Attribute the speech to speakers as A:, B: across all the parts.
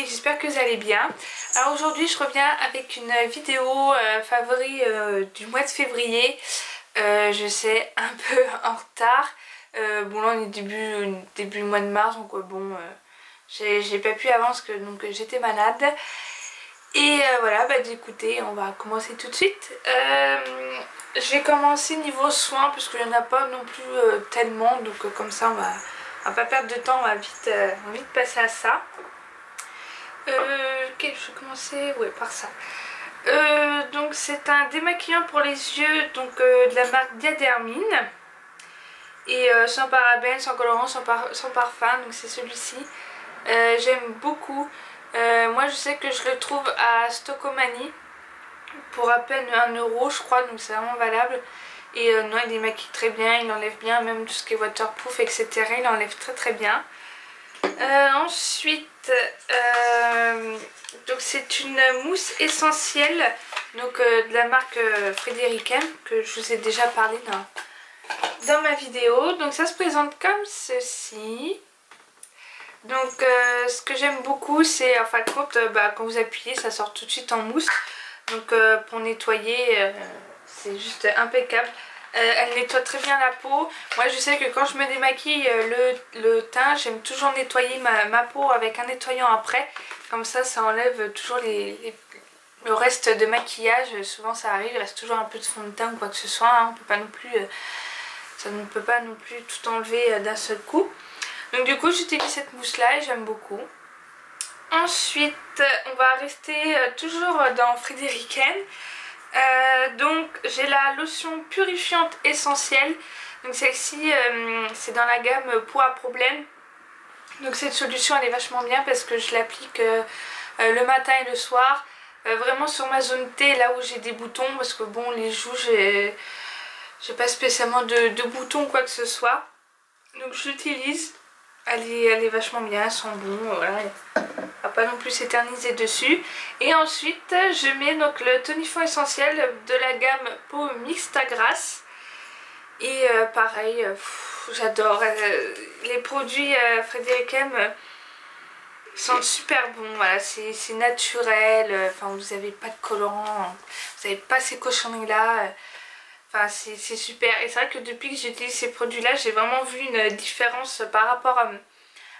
A: j'espère que vous allez bien. Alors aujourd'hui je reviens avec une vidéo favori du mois de février. Je sais, un peu en retard. Bon là on est début mois de mars, donc bon j'ai pas pu avant parce que j'étais malade. Et voilà, bah écoutez, on va commencer tout de suite. Je vais commencer niveau soins parce qu'il n'y en a pas non plus tellement, donc comme ça on va pas perdre de temps, on va vite passer à ça. Ok, je vais commencer par ça. Donc c'est un démaquillant pour les yeux, donc de la marque Diadermine. Et sans parabènes, sans colorant, sans parfum, donc c'est celui-ci. J'aime beaucoup. Moi je sais que je le trouve à Stockomanie pour à peine 1 € je crois, donc c'est vraiment valable. Et non, il démaquille très bien, il enlève bien même tout ce qui est waterproof, etc. Il enlève très bien. Ensuite, donc c'est une mousse essentielle, donc de la marque Frédéric M, que je vous ai déjà parlé dans ma vidéo. Donc ça se présente comme ceci. Donc ce que j'aime beaucoup, c'est en fin de compte, quand vous appuyez, ça sort tout de suite en mousse. Donc pour nettoyer, c'est juste impeccable. Elle nettoie très bien la peau. Moi je sais que quand je me démaquille le teint, j'aime toujours nettoyer ma peau avec un nettoyant après. Comme ça enlève toujours le reste de maquillage. Souvent ça arrive, il reste toujours un peu de fond de teint ou quoi que ce soit. Hein. On peut pas non plus, ça ne peut pas non plus tout enlever d'un seul coup. Donc du coup j'utilise cette mousse là et j'aime beaucoup. Ensuite on va rester toujours dans Frédéric M. Donc j'ai la lotion purifiante essentielle. Donc celle-ci c'est dans la gamme peau à problème. Donc cette solution elle est vachement bien parce que je l'applique le matin et le soir, vraiment sur ma zone T, là où j'ai des boutons, parce que bon les joues j'ai pas spécialement de boutons quoi que ce soit. Donc je l'utilise, elle est vachement bien, elle sent bon, voilà. On va pas non plus s'éterniser dessus. Et ensuite je mets donc le tonifiant essentiel de la gamme peau mixte à grasse. Et pareil, j'adore les produits Frédéric M, sentent super bon. Voilà, c'est naturel, enfin vous n'avez pas de colorant, vous n'avez pas ces cochonneries là, enfin c'est super. Et c'est vrai que depuis que j'utilise ces produits là, j'ai vraiment vu une différence par rapport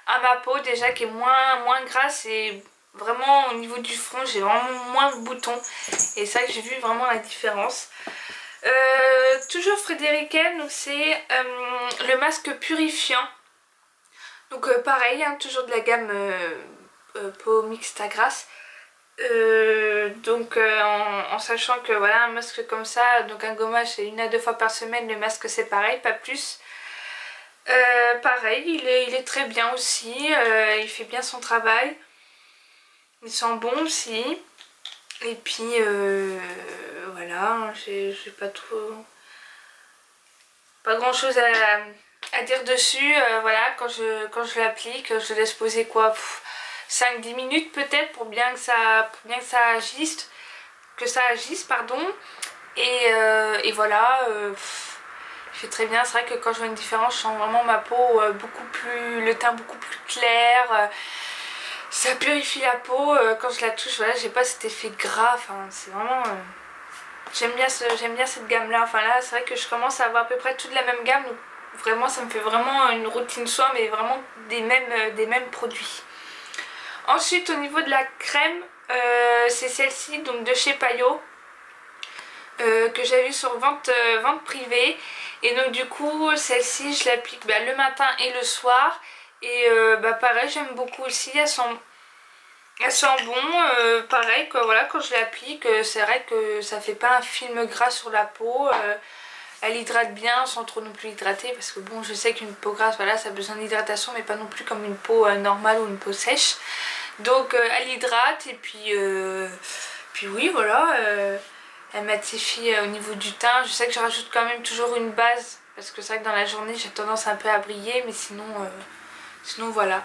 A: à ma peau déjà, qui est moins grasse, et vraiment au niveau du front j'ai vraiment moins de boutons, et c'est vrai que j'ai vu vraiment la différence. Toujours Frédéric M, donc c'est le masque purifiant, donc pareil, hein, toujours de la gamme peau mixte à grasse. Donc en sachant que voilà, un masque comme ça, donc un gommage c'est 1 à 2 fois par semaine, le masque c'est pareil, pas plus. Pareil, il est très bien aussi, il fait bien son travail, il sent bon aussi. Et puis voilà, j'ai pas grand chose à dire dessus. Voilà, quand je l'applique, je laisse poser quoi, 5-10 minutes peut-être, pour bien que ça agisse, pardon. Et voilà, il fait très bien. C'est vrai que quand je vois une différence, je sens vraiment ma peau le teint beaucoup plus clair. Ça purifie la peau, quand je la touche, voilà, j'ai pas cet effet gras, enfin c'est vraiment... J'aime bien cette gamme là, enfin là c'est vrai que je commence à avoir à peu près toute la même gamme, donc vraiment ça me fait vraiment une routine soin, mais vraiment des mêmes produits. Ensuite au niveau de la crème, c'est celle-ci, donc de chez Payot, que j'ai vue sur vente privée, et donc du coup celle-ci je l'applique le matin et le soir. Et pareil, j'aime beaucoup aussi, elle sent bon, pareil quoi, voilà, quand je l'applique, c'est vrai que ça fait pas un film gras sur la peau, elle hydrate bien sans trop non plus hydrater, parce que bon je sais qu'une peau grasse, voilà, ça a besoin d'hydratation, mais pas non plus comme une peau normale ou une peau sèche. Donc elle hydrate, et puis oui voilà, elle matifie au niveau du teint. Je sais que je rajoute quand même toujours une base, parce que c'est vrai que dans la journée j'ai tendance un peu à briller, mais sinon voilà.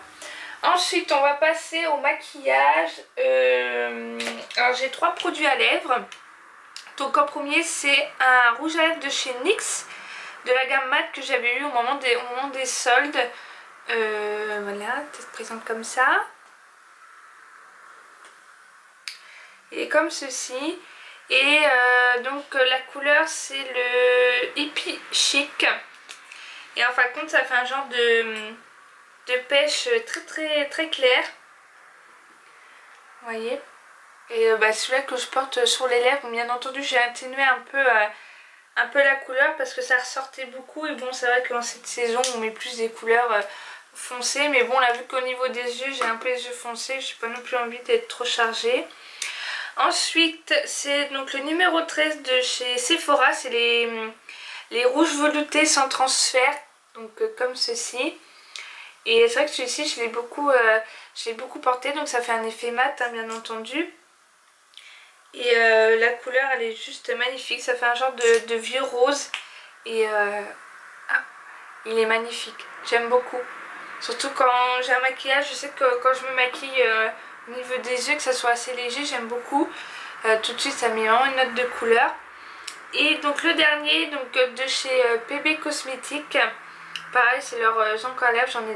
A: Ensuite on va passer au maquillage. Alors j'ai 3 produits à lèvres. Donc en premier c'est un rouge à lèvres de chez NYX, de la gamme mat, que j'avais eu au moment des soldes. Voilà, ça se présente comme ça. Il est comme ceci. Et donc la couleur c'est le Hippie Chic. Et en fin de compte ça fait un genre de pêche très clair. Vous voyez. Et celui-là que je porte sur les lèvres, bien entendu j'ai atténué un peu la couleur parce que ça ressortait beaucoup. Et bon, c'est vrai qu'en cette saison on met plus des couleurs foncées. Mais bon, là vu qu'au niveau des yeux j'ai un peu les yeux foncés, je n'ai pas non plus envie d'être trop chargée. Ensuite c'est donc le numéro 13 de chez Sephora, c'est les rouges veloutés sans transfert, donc comme ceci. Et c'est vrai que celui-ci je l'ai beaucoup porté, donc ça fait un effet mat hein, bien entendu. Et la couleur elle est juste magnifique, ça fait un genre de vieux rose. Et il est magnifique, j'aime beaucoup. Surtout quand j'ai un maquillage, je sais que quand je me maquille au niveau des yeux, que ça soit assez léger, j'aime beaucoup. Tout de suite ça met vraiment une note de couleur. Et donc le dernier donc de chez PB Cosmétiques, pareil c'est leur encre à lèvres, j'en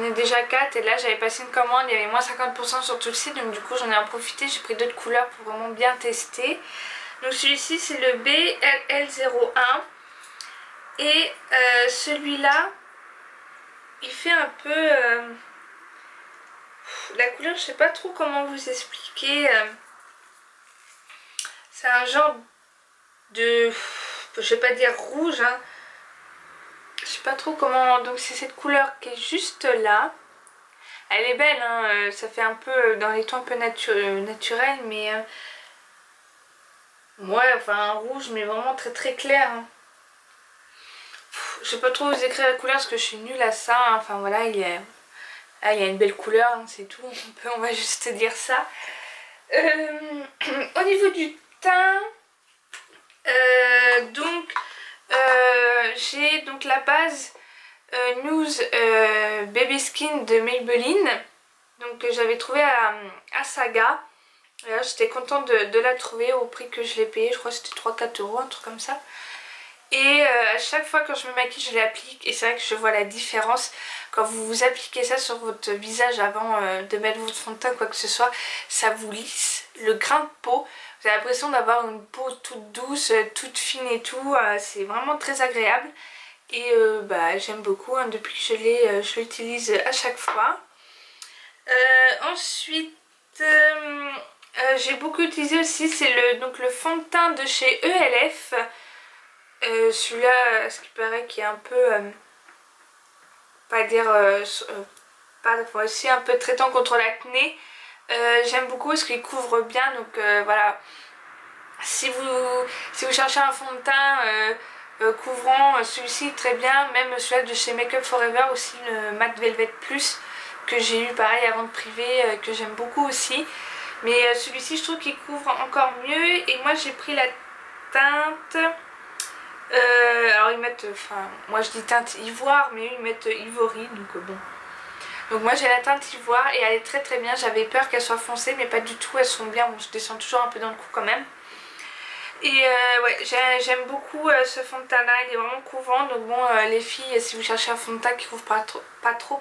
A: ai déjà 4 et là j'avais passé une commande, il y avait moins 50% sur tout le site, donc du coup j'en ai en profité, j'ai pris d'autres couleurs pour vraiment bien tester. Donc celui-ci c'est le BLL01 et celui-là il fait un peu la couleur, je sais pas trop comment vous expliquer. C'est un genre de, je vais pas dire rouge hein. Je sais pas trop comment. Donc c'est cette couleur qui est juste là. Elle est belle hein. Ça fait un peu dans les tons un peu naturels, mais ouais, enfin un rouge mais vraiment très clair hein. Je sais pas trop vous écrire la couleur parce que je suis nulle à ça hein. Enfin voilà, il y a une belle couleur hein, c'est tout, on va juste dire ça. Au niveau du teint, j'ai donc la base News Baby Skin de Maybelline, donc que j'avais trouvé à Saga. J'étais contente de la trouver au prix que je l'ai payé, je crois que c'était 3-4 euros, un truc comme ça. Et à chaque fois quand je me maquille je l'applique et c'est vrai que je vois la différence quand vous appliquez ça sur votre visage avant de mettre votre fond de teint quoi que ce soit. Ça vous lisse le grain de peau, vous avez l'impression d'avoir une peau toute douce, toute fine et tout, c'est vraiment très agréable. Et j'aime beaucoup hein, depuis que je l'utilise à chaque fois. Ensuite j'ai beaucoup utilisé aussi, c'est le fond de teint de chez ELF. Celui-là, ce qui paraît qui est un peu, pas dire, aussi un peu traitant contre l'acné. J'aime beaucoup parce qu'il couvre bien, donc voilà. Si vous cherchez un fond de teint couvrant, celui-ci très bien. Même celui-là de chez Make Up Forever aussi, le Matte Velvet Plus que j'ai eu pareil avant de priver, que j'aime beaucoup aussi. Mais celui-ci je trouve qu'il couvre encore mieux. Et moi j'ai pris la teinte... alors ils mettent, enfin moi je dis teinte ivoire mais eux ils mettent ivory, donc bon. Donc moi j'ai la teinte ivoire et elle est très bien. J'avais peur qu'elle soit foncée mais pas du tout, elles sont bien. Bon, je descends toujours un peu dans le cou quand même. Et ouais, j'aime beaucoup ce fond de teint là, il est vraiment couvrant. Donc bon les filles, si vous cherchez un fond de teint qui couvre pas trop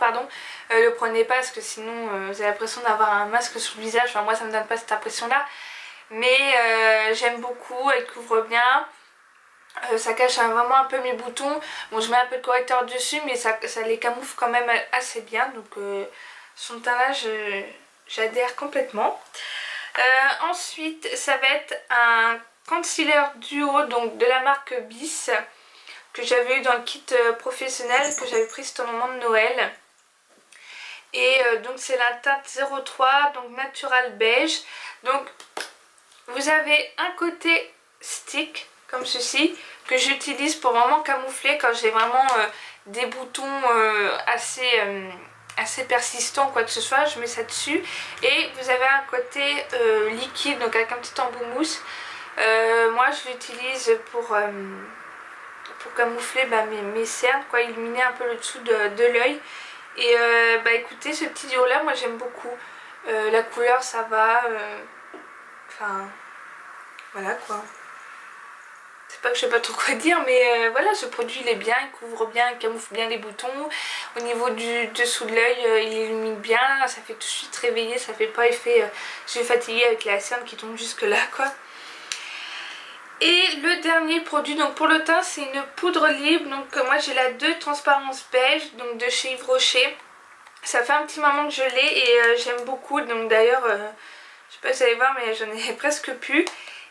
A: le prenez pas parce que sinon vous avez l'impression d'avoir un masque sur le visage. Enfin moi ça me donne pas cette impression là. Mais j'aime beaucoup, elle couvre bien. Ça cache vraiment un peu mes boutons. Bon je mets un peu de correcteur dessus mais ça les camoufle quand même assez bien. Donc son teint là j'adhère complètement. Ensuite ça va être un concealer duo donc de la marque Bis que j'avais eu dans le kit professionnel que j'avais pris c'était au moment de Noël. Et donc c'est la teinte 03 donc natural beige. Donc vous avez un côté stick comme ceci que j'utilise pour vraiment camoufler quand j'ai vraiment des boutons assez persistants quoi que ce soit, je mets ça dessus. Et vous avez un côté liquide donc avec un petit embout mousse. Moi je l'utilise pour camoufler mes cernes quoi, illuminer un peu le dessous de l'œil. Et écoutez ce petit duo là moi j'aime beaucoup, la couleur ça va, enfin voilà quoi. c'est pas que je sais pas trop quoi dire, mais voilà, ce produit il est bien, il couvre bien, il camoufle bien les boutons. Au niveau du dessous de l'œil, il illumine bien, ça fait tout de suite réveiller, ça fait pas effet je suis fatiguée avec la cerne qui tombe jusque là quoi. Et le dernier produit, donc pour le teint, c'est une poudre libre. Donc moi j'ai la 2 transparence beige, donc de chez Yves Rocher. Ça fait un petit moment que je l'ai et j'aime beaucoup. Donc d'ailleurs, je sais pas si vous allez voir, mais j'en ai presque plus.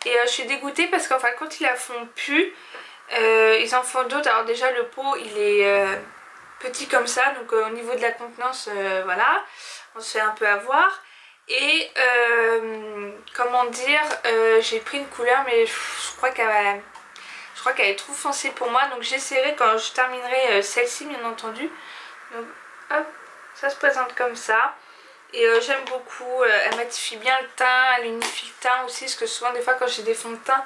A: Et je suis dégoûtée parce qu'en fin de compte, ils la font plus. Ils en font d'autres. Alors déjà, le pot, il est petit comme ça. Donc au niveau de la contenance, voilà, on se fait un peu avoir. Et comment dire, j'ai pris une couleur mais je crois qu'elle est trop foncée pour moi, donc j'essaierai quand je terminerai celle-ci bien entendu. Donc hop, ça se présente comme ça et j'aime beaucoup, elle matifie bien le teint, elle unifie le teint aussi, parce que souvent des fois quand j'ai des fonds de teint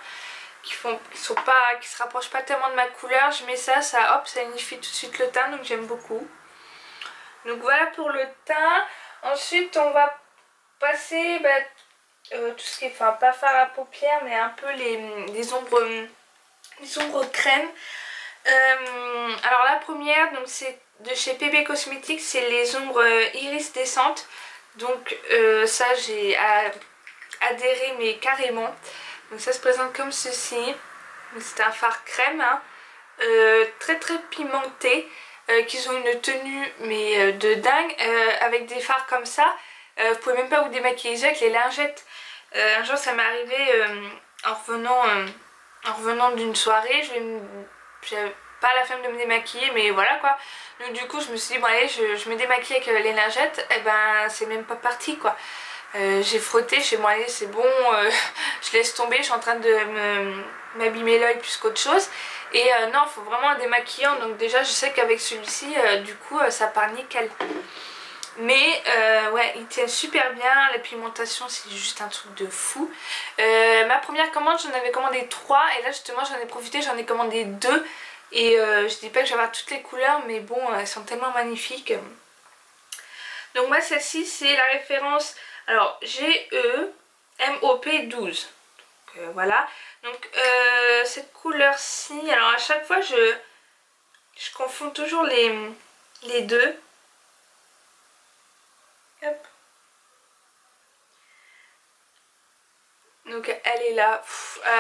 A: qui se rapprochent pas tellement de ma couleur, je mets ça, hop, ça unifie tout de suite le teint, donc j'aime beaucoup. Donc voilà pour le teint. Ensuite on va passer tout ce qui est, enfin pas fard à paupières, mais un peu les ombres crème. Alors la première, donc c'est de chez PB Cosmetics, c'est les ombres iridescentes. Donc ça j'ai adhéré mais carrément. Donc ça se présente comme ceci. C'est un fard crème, hein, très très pimenté, qu'ils ont une tenue mais de dingue, avec des fards comme ça. Vous pouvez même pas vous démaquiller avec les lingettes. Un jour ça m'est arrivé en revenant d'une soirée, j'avais pas la flemme de me démaquiller, mais voilà quoi. Donc du coup je me suis dit bon allez, je me démaquille avec les lingettes, et ben c'est même pas parti quoi. J'ai frotté, chez moi allez c'est bon, je laisse tomber, je suis en train de m'abîmer l'œil plus qu'autre chose. Et non, il faut vraiment un démaquillant, donc déjà je sais qu'avec celui-ci du coup ça part nickel. Mais ouais, il tient super bien, la pigmentation c'est juste un truc de fou. Ma première commande, j'en avais commandé 3 et là justement j'en ai profité, j'en ai commandé 2. Et je dis pas que je vais avoir toutes les couleurs, mais bon, elles sont tellement magnifiques. Donc moi celle-ci c'est la référence, alors GE MOP 12. Donc voilà, donc cette couleur-ci, alors à chaque fois je confonds toujours les deux. Hop. Donc elle est là.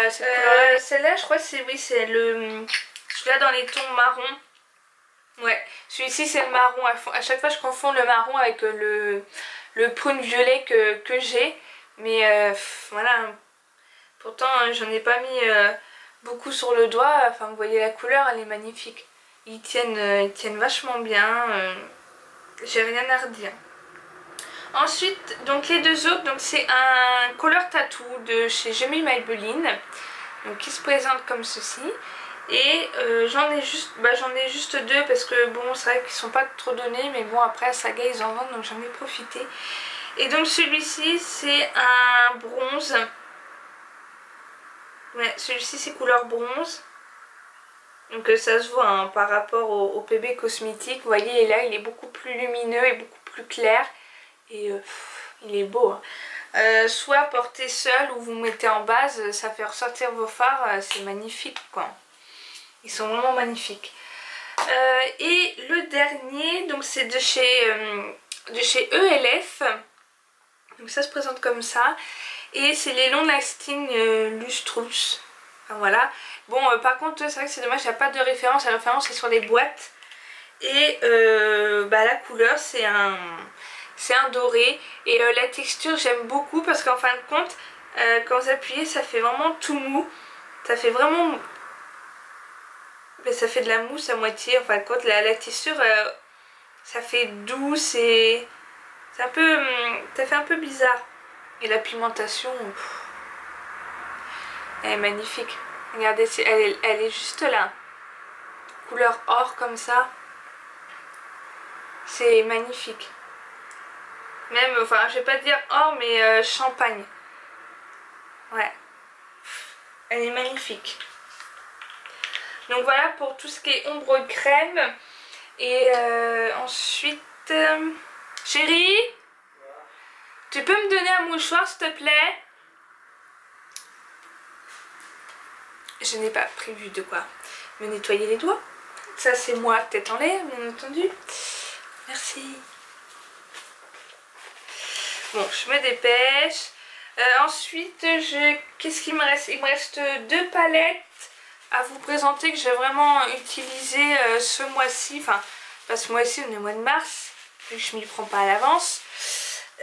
A: Celle-là je crois que c'est, oui, c'est celui-là dans les tons marron. Ouais, celui-ci c'est le marron. À chaque fois je confonds le marron avec le prune violet que j'ai. Mais voilà. Pourtant j'en ai pas mis beaucoup sur le doigt. Enfin vous voyez la couleur, elle est magnifique. Ils tiennent vachement bien. J'ai rien à redire. Ensuite, donc les deux autres, donc c'est un color tattoo de chez Jamie Maybelline, donc qui se présente comme ceci. Et j'en ai juste 2 parce que bon, c'est vrai qu'ils sont pas trop donnés, mais bon après à Saga ils en vendent, donc j'en ai profité. Et donc celui-ci c'est un bronze. Ouais, celui-ci c'est couleur bronze. Donc ça se voit hein, par rapport au PB Cosmétique. Vous voyez, et là il est beaucoup plus lumineux et beaucoup plus clair. Et il est beau. Hein. Soit porté seul ou vous mettez en base, ça fait ressortir vos fards, c'est magnifique quoi. Ils sont vraiment magnifiques. Et le dernier, donc c'est de chez ELF. Donc ça se présente comme ça. Et c'est les Long Lasting Lustrous. Enfin, voilà. Bon, par contre, c'est vrai que c'est dommage, il n'y a pas de référence. La référence est sur les boîtes. Et la couleur, c'est un doré. Et la texture, j'aime beaucoup parce qu'en fin de compte, quand vous appuyez, ça fait vraiment tout mou. Ça fait vraiment... ça fait de la mousse à moitié. En fin de compte, la texture, ça fait doux. C'est un peu... ça fait un peu bizarre. Et la pigmentation, elle est magnifique. Regardez, elle est juste là. Couleur or comme ça. C'est magnifique. Même, enfin, je vais pas dire or, mais champagne. Ouais. Elle est magnifique. Donc voilà pour tout ce qui est ombre crème. Et ensuite... chérie, tu peux me donner un mouchoir s'il te plaît? je n'ai pas prévu de quoi me nettoyer les doigts. Ça c'est moi, tête en l'air, bien entendu. Merci. Bon, je me dépêche. Ensuite, qu'est-ce qu'il me reste? Il me reste 2 palettes à vous présenter que j'ai vraiment utilisé ce mois-ci. Enfin, pas ce mois-ci, on est au mois de mars, vu que je m'y prends pas à l'avance.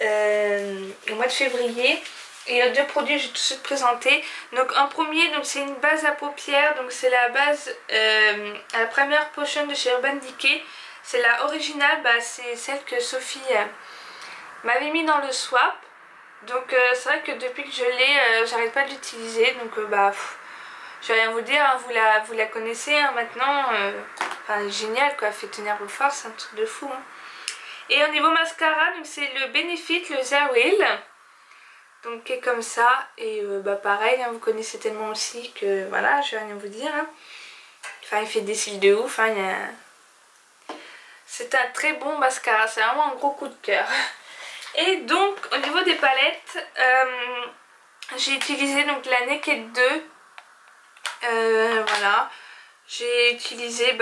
A: Au mois de février. Et il y a 2 produits que je vais tout de suite présenter. Donc un premier, c'est une base à paupières. Donc c'est la base à la première potion de chez Urban Decay. C'est la originale, c'est celle que Sophie m'avait mis dans le swap. Donc c'est vrai que depuis que je l'ai, j'arrête pas de l'utiliser. Donc je vais rien vous dire, hein, vous la connaissez hein, maintenant. Génial quoi, fait tenir vos forces, c'est un truc de fou. Hein. Et au niveau mascara, c'est le Benefit, le Zerwheel. Donc qui est comme ça. Et pareil, hein, vous connaissez tellement aussi que voilà, je vais rien vous dire. Hein. Enfin, il fait des cils de ouf. Hein, c'est un très bon mascara, c'est vraiment un gros coup de cœur. Et donc au niveau des palettes, j'ai utilisé donc la Naked 2. Voilà. J'ai utilisé,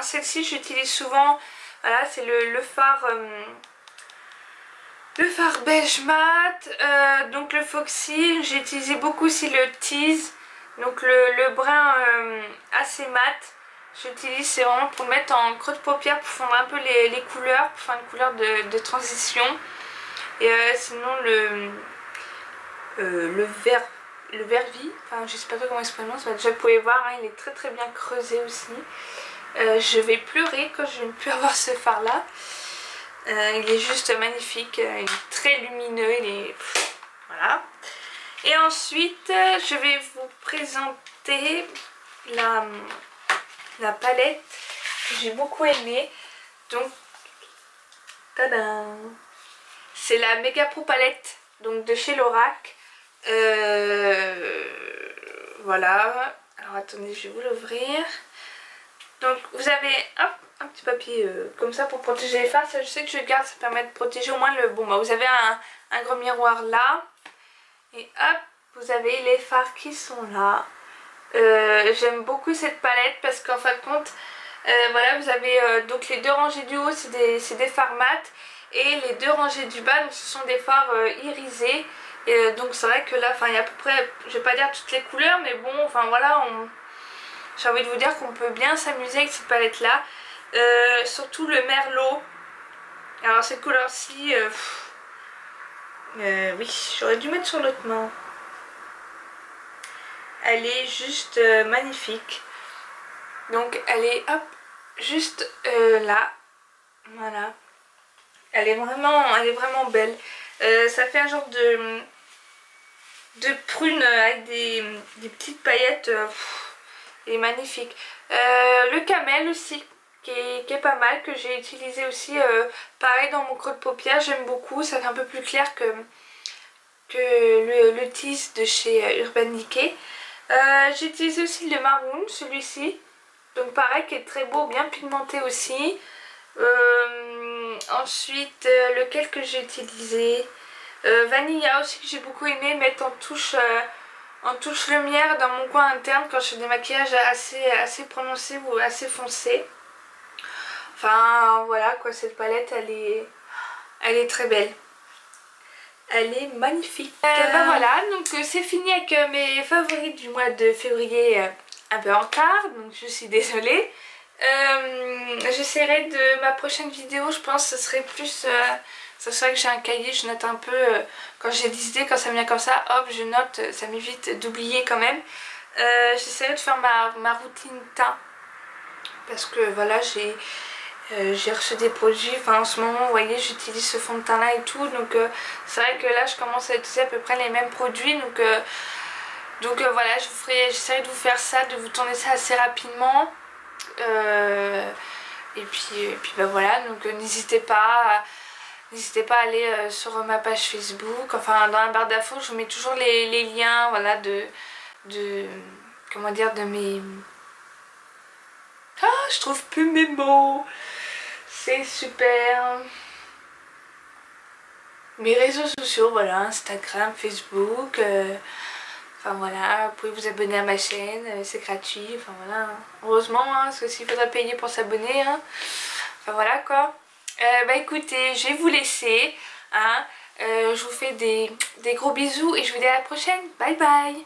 A: celle-ci j'utilise souvent. Voilà, c'est le fard beige mat. Donc le Foxy, j'ai utilisé beaucoup aussi le Tease. Donc le brun assez mat. J'utilise, c'est vraiment pour le mettre en creux de paupière pour fondre un peu les couleurs, pour faire une couleur de transition. Et sinon le vert vie, enfin je sais pas trop comment il se prononce, déjà vous pouvez voir, hein, il est très très bien creusé aussi. Je vais pleurer quand je vais ne plus avoir ce fard là. Il est juste magnifique, il est très lumineux, voilà. Et ensuite je vais vous présenter la palette que j'ai beaucoup aimée. Donc tadam, c'est la Mega Pro palette donc de chez Lorac. Voilà, alors attendez, je vais vous l'ouvrir. Donc vous avez hop, un petit papier comme ça pour protéger les fards. Ça, je sais que je garde, ça permet de protéger au moins le... Bon vous avez un gros miroir là. Et hop, vous avez les fards qui sont là. J'aime beaucoup cette palette parce qu'en fin de compte, voilà, vous avez donc les 2 rangées du haut, c'est des fards mat. Et les 2 rangées du bas, donc ce sont des fards irisés. Et donc c'est vrai que là, il y a à peu près, je vais pas dire toutes les couleurs, mais bon, enfin voilà, j'ai envie de vous dire qu'on peut bien s'amuser avec cette palette là. Surtout le Merlot. Alors cette couleur-ci, oui, j'aurais dû mettre sur l'autre main. Elle est juste magnifique. Donc elle est hop, juste là. Voilà. Elle est vraiment belle. Ça fait un genre de prune avec des petites paillettes. Elle est magnifique. Le camel aussi, qui est pas mal, que j'ai utilisé aussi pareil dans mon creux de paupière. J'aime beaucoup, ça fait un peu plus clair que le tease de chez Urban Decay. J'ai utilisé aussi le marron, celui-ci. Donc pareil, qui est très beau, bien pigmenté aussi. Ensuite, lequel que j'ai utilisé, Vanilla aussi, que j'ai beaucoup aimé mettre en touche lumière dans mon coin interne quand je fais des maquillages assez prononcés ou assez foncés. Enfin voilà quoi, cette palette elle est très belle. Elle est magnifique. Voilà, donc c'est fini avec mes favoris du mois de février, un peu en retard, donc je suis désolée. J'essaierai de ma prochaine vidéo, je pense que ce serait plus ça serait que j'ai un cahier, je note un peu quand j'ai des idées, quand ça me vient comme ça, hop je note, ça m'évite d'oublier quand même. J'essaierai de faire ma routine teint parce que voilà, j'ai reçu des produits, enfin en ce moment vous voyez j'utilise ce fond de teint là et tout, donc c'est vrai que là je commence à utiliser à peu près les mêmes produits, donc voilà, j'essaierai de vous faire ça, de vous tourner ça assez rapidement. Et puis voilà, donc n'hésitez pas à aller sur ma page Facebook, enfin dans la barre d'infos je vous mets toujours les liens, voilà, comment dire, de mes... Ah, je trouve plus mes mots, c'est super. Mes réseaux sociaux, voilà, Instagram, Facebook, Enfin voilà, vous pouvez vous abonner à ma chaîne, c'est gratuit, enfin voilà. Heureusement, hein, parce que s'il faudrait payer pour s'abonner, hein. Enfin voilà quoi. Bah écoutez, je vais vous laisser, hein. Je vous fais des gros bisous et je vous dis à la prochaine. Bye bye.